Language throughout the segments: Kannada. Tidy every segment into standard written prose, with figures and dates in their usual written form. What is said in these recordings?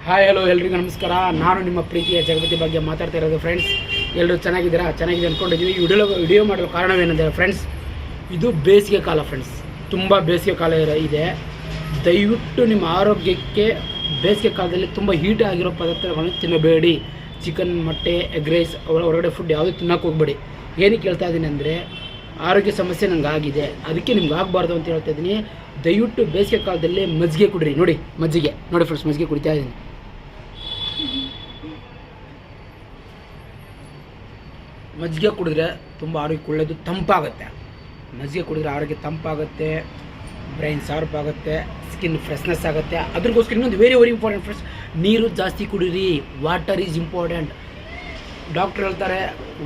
ಹಾಯ್ ಹಲೋ ಎಲ್ರಿಗೂ ನಮಸ್ಕಾರ. ನಾನು ನಿಮ್ಮ ಪ್ರೀತಿಯ ಜಗಪತಿ ಬಗ್ಗೆ ಮಾತಾಡ್ತಾ ಇರೋದು ಫ್ರೆಂಡ್ಸ್. ಎಲ್ಲರೂ ಚೆನ್ನಾಗಿದೆ ಅಂದ್ಕೊಂಡಿದ್ದೀವಿ. ವಿಡಿಯೋ ಮಾಡಲು ಕಾರಣವೇನೆಂದರೆ ಫ್ರೆಂಡ್ಸ್, ಇದು ಬೇಸಿಗೆ ಕಾಲ ಫ್ರೆಂಡ್ಸ್, ತುಂಬ ಬೇಸಿಗೆ ಕಾಲ ಇದೆ. ದಯವಿಟ್ಟು ನಿಮ್ಮ ಆರೋಗ್ಯಕ್ಕೆ ಬೇಸಿಗೆ ಕಾಲದಲ್ಲಿ ತುಂಬ ಹೀಟ್ ಆಗಿರೋ ಪದಾರ್ಥಗಳನ್ನು ತಿನ್ನಬೇಡಿ. ಚಿಕನ್, ಮೊಟ್ಟೆ, ಎಗ್ ರೈಸ್, ಹೊರಗಡೆ ಫುಡ್ ಯಾವುದೂ ತಿನ್ನೋಕೆ ಹೋಗಬೇಡಿ. ಏನಕ್ಕೆ ಹೇಳ್ತಾ ಇದ್ದೀನಿ ಅಂದರೆ, ಆರೋಗ್ಯ ಸಮಸ್ಯೆ ನಂಗೆ ಆಗಿದೆ, ಅದಕ್ಕೆ ನಿಮ್ಗೆ ಆಗಬಾರ್ದು ಅಂತ ಹೇಳ್ತಾ ಇದ್ದೀನಿ. ದಯವಿಟ್ಟು ಬೇಸಿಗೆ ಕಾಲದಲ್ಲಿ ಮಜ್ಜಿಗೆ ಕುಡಿರಿ. ನೋಡಿ ಫ್ರೆಂಡ್ಸ್, ಮಜ್ಜಿಗೆ ಕುಡಿತಾ ಇದ್ದೀನಿ. ಮಜ್ಜಿಗೆ ಕುಡಿದ್ರೆ ತುಂಬ ಆರೋಗ್ಯಕ್ಕೆ ಒಳ್ಳೆಯದು, ತಂಪಾಗುತ್ತೆ. ಮಜ್ಜಿಗೆ ಕುಡಿದ್ರೆ ಆರೋಗ್ಯ ತಂಪಾಗುತ್ತೆ, ಬ್ರೈನ್ ಶಾರ್ಪ್ ಆಗುತ್ತೆ, ಸ್ಕಿನ್ ಫ್ರೆಶ್ನೆಸ್ ಆಗುತ್ತೆ. ಅದ್ರಗೋಸ್ಕರ ಇನ್ನೊಂದು ವೆರಿ ಇಂಪಾರ್ಟೆಂಟ್ ಫ್ರೆಂಡ್ಸ್, ನೀರು ಜಾಸ್ತಿ ಕುಡೀರಿ. Water is important. ಡಾಕ್ಟ್ರ್ ಹೇಳ್ತಾರೆ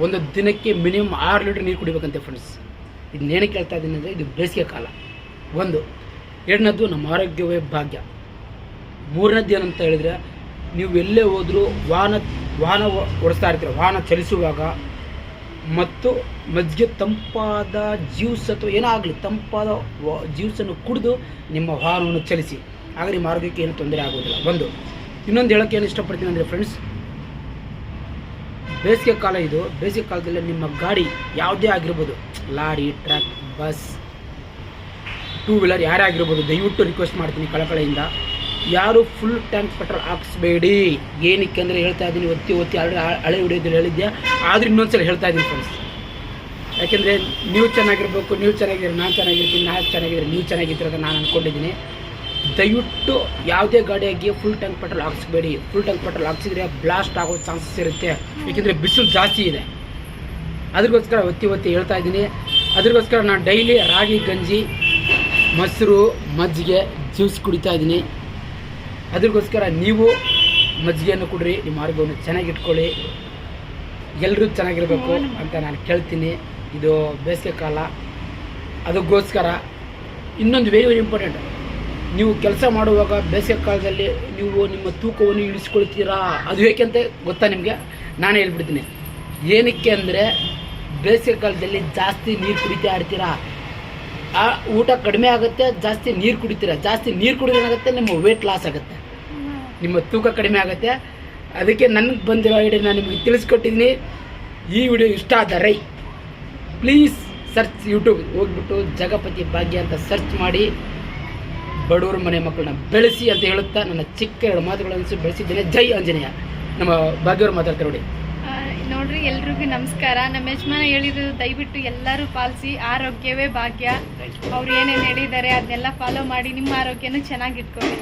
ಒಂದು ದಿನಕ್ಕೆ ಮಿನಿಮಮ್ 6 ಲೀಟ್ರ್ ನೀರು ಕುಡಿಬೇಕಂತೆ ಫ್ರೆಂಡ್ಸ್. ಇದನ್ನೇನಕ್ಕೆ ಹೇಳ್ತಾ ಇದ್ದೀನಿ ಅಂದರೆ, ಇದು ಬೇಸಿಗೆ ಕಾಲ ಒಂದು. ಎರಡನೇದು, ನಮ್ಮ ಆರೋಗ್ಯವೇ ಭಾಗ್ಯ. ಮೂರನೇದು ಏನಂತ ಹೇಳಿದರೆ, ನೀವು ಎಲ್ಲೇ ಹೋದರೂ ವಾಹನ ಓಡಿಸ್ತಾ ಇರ್ತೀರ, ವಾಹನ ಚಲಿಸುವಾಗ ಮತ್ತು ಮಜ್ಜಿಗೆ ತಂಪಾದ ಜ್ಯೂಸ್ ಅಥವಾ ಏನೋ ಆಗಲಿ ತಂಪಾದ ಜ್ಯೂಸನ್ನು ಕುಡಿದು ನಿಮ್ಮ ವಾಹನವನ್ನು ಚಲಿಸಿ. ಆಗ ನಿಮ್ಮ ಆರೋಗ್ಯಕ್ಕೆ ಏನು ತೊಂದರೆ ಆಗೋದಿಲ್ಲ. ಒಂದು. ಇನ್ನೊಂದು ಹೇಳೋಕ್ಕೆ ಏನು ಇಷ್ಟಪಡ್ತೀನಿ ಅಂದರೆ ಫ್ರೆಂಡ್ಸ್, ಬೇಸಿಗೆ ಕಾಲ ಇದು. ಬೇಸಿಗೆ ಕಾಲದಲ್ಲಿ ನಿಮ್ಮ ಗಾಡಿ ಯಾವುದೇ ಆಗಿರ್ಬೋದು, ಲಾರಿ, ಟ್ರಕ್, ಬಸ್, 2 ವೀಲರ್ ಯಾರೇ ಆಗಿರ್ಬೋದು, ದಯವಿಟ್ಟು ರಿಕ್ವೆಸ್ಟ್ ಮಾಡ್ತೀನಿ ಕಳಕಳೆಯಿಂದ, ಯಾರು ಫುಲ್ ಟ್ಯಾಂಕ್ ಪೆಟ್ರೋಲ್ ಹಾಕಿಸ್ಬೇಡಿ. ಏನಕ್ಕೆ ಅಂದರೆ ಹೇಳ್ತಾ ಇದ್ದೀನಿ, ಒತ್ತಿ ಹಳೆ ವಿಡಿಯೋದಲ್ಲಿ ಹೇಳಿದ್ದೆ, ಆದರೂ ಇನ್ನೊಂದ್ಸಲ ಹೇಳ್ತಾ ಇದ್ದೀನಿ ಫ್ರೆಂಡ್ಸ್. ಯಾಕೆಂದರೆ ನೀವು ಚೆನ್ನಾಗಿರ್ಬೇಕು, ನೀವು ಚೆನ್ನಾಗಿದ್ರೆ ನಾನು ಚೆನ್ನಾಗಿರ್ತೀನಿ, ನಾನು ಚೆನ್ನಾಗಿದ್ರೆ ನೀವು ಚೆನ್ನಾಗಿರ್ತೀರ ಅಂತ ನಾನು ಅಂದ್ಕೊಂಡಿದ್ದೀನಿ. ದಯವಿಟ್ಟು ಯಾವುದೇ ಗಾಡಿಯಾಗಿ ಫುಲ್ ಟ್ಯಾಂಕ್ ಪೆಟ್ರೋಲ್ ಹಾಕಿಸ್ಬೇಡಿ. ಫುಲ್ ಟ್ಯಾಂಕ್ ಪೆಟ್ರೋಲ್ ಹಾಕ್ಸಿದ್ರೆ ಬ್ಲಾಸ್ಟ್ ಆಗೋ ಚಾನ್ಸಸ್ ಇರುತ್ತೆ. ಏಕೆಂದರೆ ಬಿಸಿಲು ಜಾಸ್ತಿ ಇದೆ. ಅದ್ರಿಗೋಸ್ಕರ ಒತ್ತಿ ಹೇಳ್ತಾ ಇದ್ದೀನಿ. ಅದ್ರಿಗೋಸ್ಕರ ನಾನು ಡೈಲಿ ರಾಗಿ ಗಂಜಿ, ಮೊಸರು, ಮಜ್ಜಿಗೆ, ಜ್ಯೂಸ್ ಕುಡಿತಾ ಇದ್ದೀನಿ. ಅದ್ರಿಗೋಸ್ಕರ ನೀವು ಮಜ್ಜಿಗೆಯನ್ನು ಕುಡ್ರಿ, ನಿಮ್ಮ ಆರೋಗ್ಯವನ್ನು ಚೆನ್ನಾಗಿಟ್ಕೊಳ್ಳಿ, ಎಲ್ಲರೂ ಚೆನ್ನಾಗಿರಬೇಕು ಅಂತ ನಾನು ಕೇಳ್ತೀನಿ. ಇದು ಬೇಸಿಗೆ ಕಾಲ, ಅದಕ್ಕೋಸ್ಕರ ಇನ್ನೊಂದು ವೆರಿ ಇಂಪಾರ್ಟೆಂಟ್, ನೀವು ಕೆಲಸ ಮಾಡುವಾಗ ಬೇಸಿಗೆ ಕಾಲದಲ್ಲಿ ನೀವು ನಿಮ್ಮ ತೂಕವನ್ನು ಇಳಿಸ್ಕೊಳ್ತೀರಾ. ಅದು ಏಕೆಂತ ಗೊತ್ತಾ ನಿಮಗೆ? ನಾನೇ ಹೇಳ್ಬಿಡ್ತೀನಿ. ಏನಕ್ಕೆ ಅಂದರೆ, ಬೇಸಿಗೆ ಕಾಲದಲ್ಲಿ ಜಾಸ್ತಿ ನೀರು ಕುಡಿತಾ ಇರ್ತೀರಾ, ಆ ಊಟ ಕಡಿಮೆ ಆಗುತ್ತೆ, ಜಾಸ್ತಿ ನೀರು ಕುಡಿತೀರ. ಜಾಸ್ತಿ ನೀರು ಕುಡಿದ್ರೆ ಏನಾಗುತ್ತೆ, ನಿಮ್ಮ ವೇಟ್ ಲಾಸ್ ಆಗುತ್ತೆ, ನಿಮ್ಮ ತೂಕ ಕಡಿಮೆ ಆಗುತ್ತೆ. ಅದಕ್ಕೆ ನನಗೆ ಬಂದಿರೋ ಐಡಿಯಾ ನಾನು ನಿಮಗೆ ತಿಳಿಸ್ಕೊಟ್ಟಿದ್ದೀನಿ. ಈ ವಿಡಿಯೋ ಇಷ್ಟ ಆದರೆ ಪ್ಲೀಸ್ ಸರ್ಚ್, ಯೂಟ್ಯೂಬ್ ಹೋಗ್ಬಿಟ್ಟು ಜಗಪತಿ ಭಾಗ್ಯ ಅಂತ ಸರ್ಚ್ ಮಾಡಿ, ಬಡವರು ಮನೆ ಮಕ್ಕಳನ್ನ ಬೆಳೆಸಿ ಅಂತ ಹೇಳುತ್ತಾ ನನ್ನ ಚಿಕ್ಕ 2 ಮಾತುಗಳನ್ನು ಬೆಳೆಸಿದ್ದೇನೆ. ಜೈ ಆಂಜನೇಯ. ನಮ್ಮ ಭಾಗ್ಯವ್ರು ಮಾತಾಡ್ತಾರೆ ನೋಡ್ರಿ. ಎಲ್ರಿಗೂ ನಮಸ್ಕಾರ. ನಮ್ಮ ಯಜಮಾನ ಹೇಳಿರೋದು ದಯವಿಟ್ಟು ಎಲ್ಲರೂ ಪಾಲಿಸಿ. ಆರೋಗ್ಯವೇ ಭಾಗ್ಯ. ಅವ್ರು ಏನೇನು ಹೇಳಿದ್ದಾರೆ ಅದನ್ನೆಲ್ಲ ಫಾಲೋ ಮಾಡಿ ನಿಮ್ಮ ಆರೋಗ್ಯನೂ ಚೆನ್ನಾಗಿಟ್ಕೊಳ್ಳಿ.